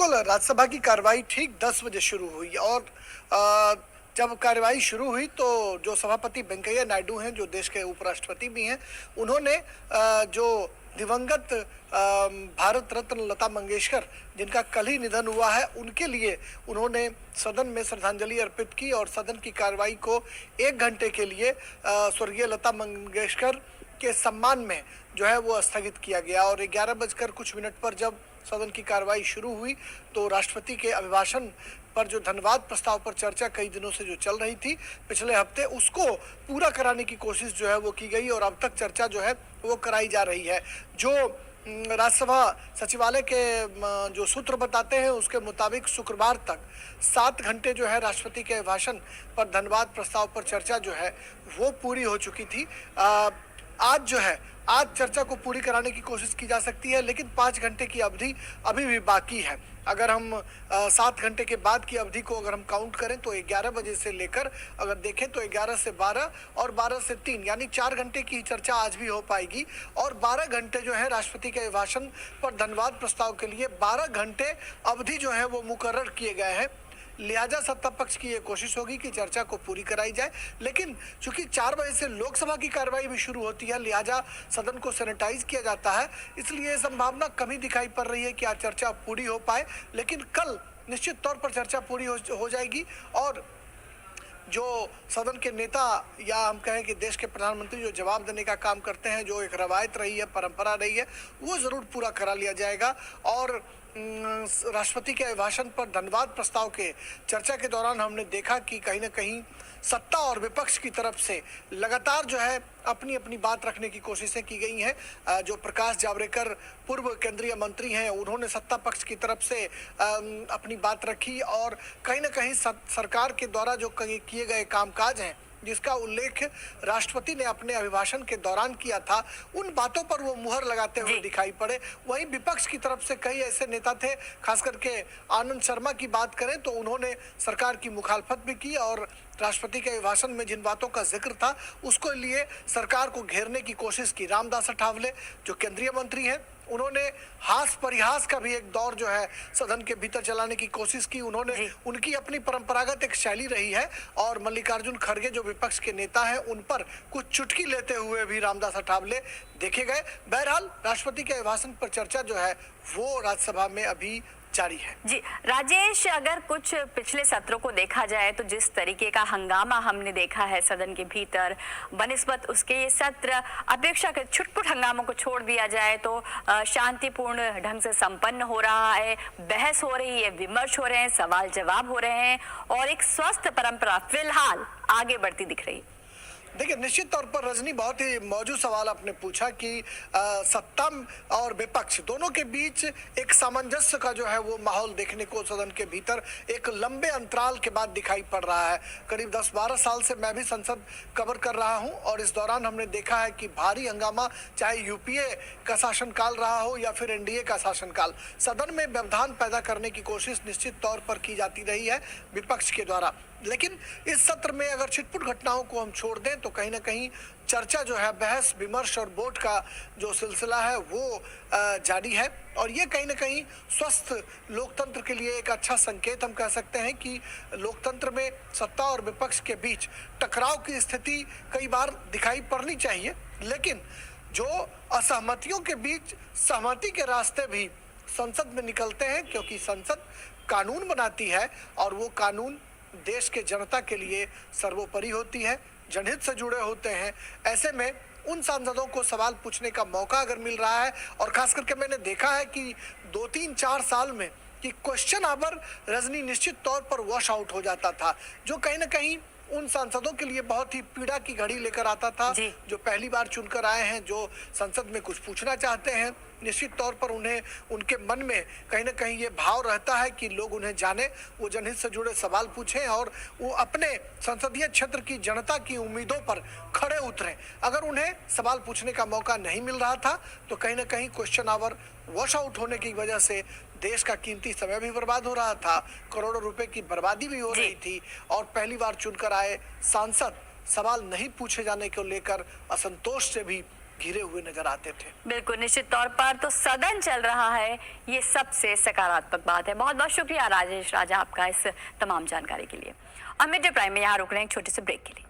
बिल्कुल, राज्यसभा की कार्रवाई ठीक 10 बजे शुरू हुई और अ, जब कार्रवाई शुरू हुई तो जो सभापति वेंकैया नायडू हैं, जो देश के उपराष्ट्रपति भी हैं, उन्होंने जो दिवंगत भारत रत्न लता मंगेशकर, जिनका कल ही निधन हुआ है, उनके लिए उन्होंने सदन में श्रद्धांजलि अर्पित की और सदन की कार्रवाई को 1 घंटे के लिए स्वर्गीय लता मंगेशकर के सम्मान में जो है वो स्थगित किया गया। और 11 बजकर कुछ मिनट पर जब सदन की कार्रवाई शुरू हुई तो राष्ट्रपति के अभिभाषण पर जो धन्यवाद प्रस्ताव पर चर्चा कई दिनों से जो चल रही थी पिछले हफ्ते, उसको पूरा कराने की कोशिश जो है वो की गई और अब तक चर्चा जो है वो कराई जा रही है। जो राज्यसभा सचिवालय के जो सूत्र बताते हैं उसके मुताबिक शुक्रवार तक 7 घंटे जो है राष्ट्रपति के भाषण पर धन्यवाद प्रस्ताव पर चर्चा जो है वो पूरी हो चुकी थी। आज जो है आज चर्चा को पूरी कराने की कोशिश की जा सकती है, लेकिन 5 घंटे की अवधि अभी भी बाकी है। अगर हम 7 घंटे के बाद की अवधि को अगर हम काउंट करें तो 11 बजे से लेकर अगर देखें तो 11 से 12 और 12 से 3 यानी 4 घंटे की चर्चा आज भी हो पाएगी। और 12 घंटे जो है राष्ट्रपति के भाषण पर धन्यवाद प्रस्ताव के लिए 12 घंटे अवधि जो है वो मुकर्रर किए गए हैं। लिहाजा सत्ता पक्ष की ये कोशिश होगी कि चर्चा को पूरी कराई जाए, लेकिन चूंकि 4 बजे से लोकसभा की कार्रवाई भी शुरू होती है, लिहाजा सदन को सैनिटाइज किया जाता है, इसलिए संभावना कमी दिखाई पड़ रही है कि आज चर्चा पूरी हो पाए। लेकिन कल निश्चित तौर पर चर्चा पूरी हो जाएगी और जो सदन के नेता या हम कहें कि देश के प्रधानमंत्री जो जवाब देने का काम करते हैं, जो एक रवायत रही है, परंपरा रही है, वो ज़रूर पूरा करा लिया जाएगा। और राष्ट्रपति के अभिभाषण पर धन्यवाद प्रस्ताव के चर्चा के दौरान हमने देखा कि कहीं ना कहीं सत्ता और विपक्ष की तरफ से लगातार जो है अपनी अपनी बात रखने की कोशिशें की गई हैं। जो प्रकाश जावड़ेकर पूर्व केंद्रीय मंत्री हैं, उन्होंने सत्ता पक्ष की तरफ से अपनी बात रखी और कहीं ना कहीं सरकार के द्वारा जो किए गए कामकाज हैं, जिसका उल्लेख राष्ट्रपति ने अपने अभिभाषण के दौरान किया था, उन बातों पर वो मुहर लगाते हुए दिखाई पड़े। वहीं विपक्ष की तरफ से कई ऐसे नेता थे, खास करके आनंद शर्मा की बात करें तो उन्होंने सरकार की मुखालफत भी की और राष्ट्रपति के अभिभाषण में जिन बातों का जिक्र था उसको लिए सरकार को घेरने की कोशिश की। रामदास अठावले जो केंद्रीय मंत्री हैं, उन्होंने हास परिहास का भी एक दौर जो है सदन के भीतर चलाने की कोशिश की। उन्होंने उनकी अपनी परंपरागत एक शैली रही है और मल्लिकार्जुन खड़गे जो विपक्ष के नेता हैं, उन पर कुछ चुटकी लेते हुए भी रामदास अठावले देखे गए। बहरहाल राष्ट्रपति के अभिभाषण पर चर्चा जो है वो राज्यसभा में अभी जारी है। जी राजेश, अगर कुछ पिछले सत्रों को देखा जाए तो जिस तरीके का हंगामा हमने देखा है सदन के भीतर, बनिस्बत उसके ये सत्र अपेक्षाकृत छुटपुट हंगामों को छोड़ दिया जाए तो शांतिपूर्ण ढंग से संपन्न हो रहा है, बहस हो रही है, विमर्श हो रहे हैं, सवाल जवाब हो रहे हैं और एक स्वस्थ परंपरा फिलहाल आगे बढ़ती दिख रही है। देखिए, निश्चित तौर पर रजनी बहुत ही मौजूद सवाल आपने पूछा कि सत्ता और विपक्ष दोनों के बीच एक सामंजस्य का जो है वो माहौल देखने को सदन के भीतर एक लंबे अंतराल के बाद दिखाई पड़ रहा है। करीब 10-12 साल से मैं भी संसद कवर कर रहा हूं और इस दौरान हमने देखा है कि भारी हंगामा, चाहे यूपीए का शासनकाल रहा हो या फिर एनडीए का शासनकाल, सदन में व्यवधान पैदा करने की कोशिश निश्चित तौर पर की जाती रही है विपक्ष के द्वारा। लेकिन इस सत्र में अगर छिटपुट घटनाओं को हम छोड़ दें तो कहीं ना कहीं चर्चा जो है, बहस विमर्श और वोट का जो सिलसिला है वो जारी है और ये कहीं ना कहीं स्वस्थ लोकतंत्र के लिए एक अच्छा संकेत हम कह सकते हैं कि लोकतंत्र में सत्ता और विपक्ष के बीच टकराव की स्थिति कई बार दिखाई पड़नी चाहिए, लेकिन जो असहमतियों के बीच सहमति के रास्ते भी संसद में निकलते हैं, क्योंकि संसद कानून बनाती है और वो कानून देश के जनता के लिए सर्वोपरि होती है, जनहित से जुड़े होते हैं। ऐसे में उन सांसदों को सवाल पूछने का मौका अगर मिल रहा है और खास करके मैंने देखा है कि 2-3-4 साल में कि क्वेश्चन आवर रजनी निश्चित तौर पर वॉश आउट हो जाता था, जो कहीं ना कहीं उन सांसदों के लिए बहुत ही पीड़ा की घड़ी लेकर आता था जो पहली बार चुनकर आए हैं, जो संसद में कुछ पूछना चाहते हैं। निश्चित तौर पर उन्हें उनके मन में कहीं ना कहीं ये भाव रहता है कि लोग उन्हें जाने, वो जनहित से जुड़े सवाल पूछें और वो अपने संसदीय क्षेत्र की जनता की उम्मीदों पर खड़े उतरें। अगर उन्हें सवाल पूछने का मौका नहीं मिल रहा था तो कहीं ना कहीं क्वेश्चन आवर वॉश आउट होने की वजह से देश का कीमती समय भी बर्बाद हो रहा था, करोड़ों रुपए की बर्बादी भी हो रही थी और पहली बार चुनकर आए सांसद सवाल नहीं पूछे जाने को लेकर असंतोष से भी घिरे हुए नजर आते थे। बिल्कुल, निश्चित तौर पर तो सदन चल रहा है, ये सबसे सकारात्मक बात है। बहुत बहुत शुक्रिया राजेश राजा आपका इस तमाम जानकारी के लिए। अमित प्राइम में यहाँ रुक रहे हैं एक छोटे से ब्रेक के लिए।